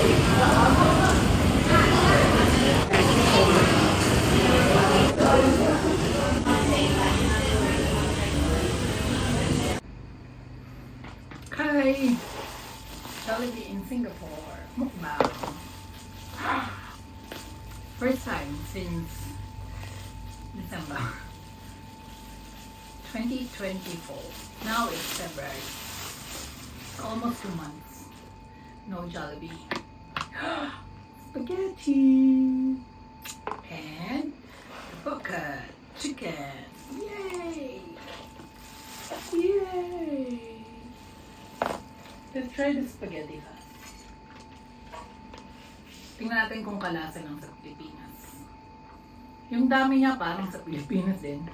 Hi! Jollibee in Singapore. Mukbang. First time since December 2024. Now it's February. Almost 2 months. No Jollibee. Spaghetti! And bucket chicken. Yay! Yay! Let's try the spaghetti first. Tingnan natin kung kalasa ng sa Pilipinas. Yung dami niya parang sa Pilipinas din.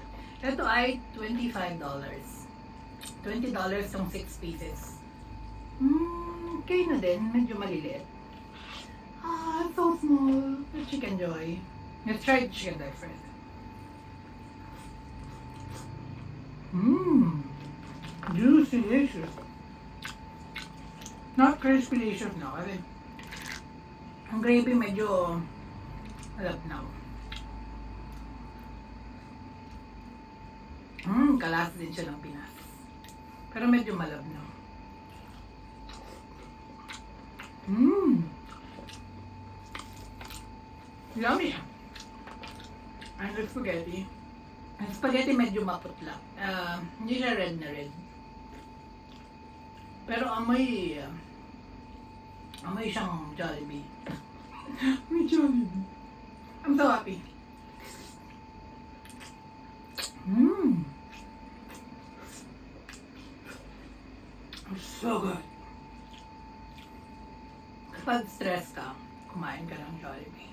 Ito ay $25. $20 tong 6 pieces. Okay na din. Medyo maliliit. So small. The Chicken Joy. Let's try the Chicken Joy first. Juicy, delicious. Not crispy delicious na kasi ang gravy medyo malabnaw. Kalas din siya ng Pinas. Pero medyo malabnaw. Yummy! And the spaghetti. Ang spaghetti medyo maputla. Hindi siya red na red. Pero amoy siyang Jollibee. May Jollibee. I'm so happy. So good. Kapag stress ka, kumain ka ng Jollibee.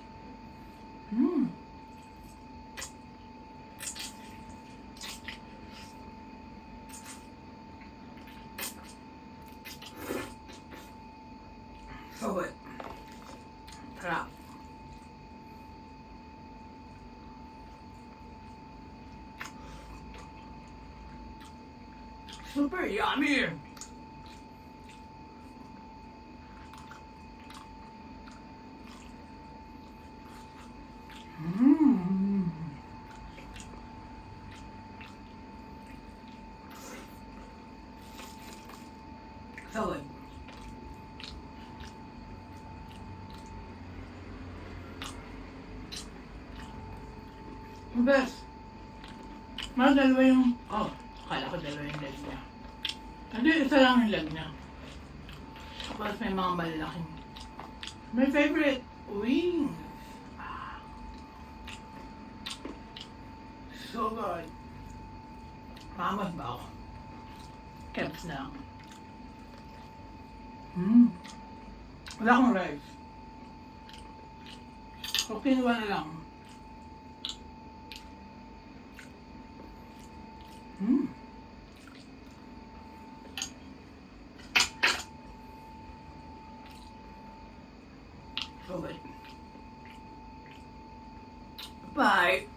So good. Sarap. Super yummy! So good. Best. Mas dalawa yung... akala ko dalawa yung leg niya. Hindi, isa lang yung leg niya. Tapos may mga malalaking. My favorite, wings. So good. Mamas ba ako? Keps na lang. Wala akong rice. So, kinuha na lang. So good. Bye.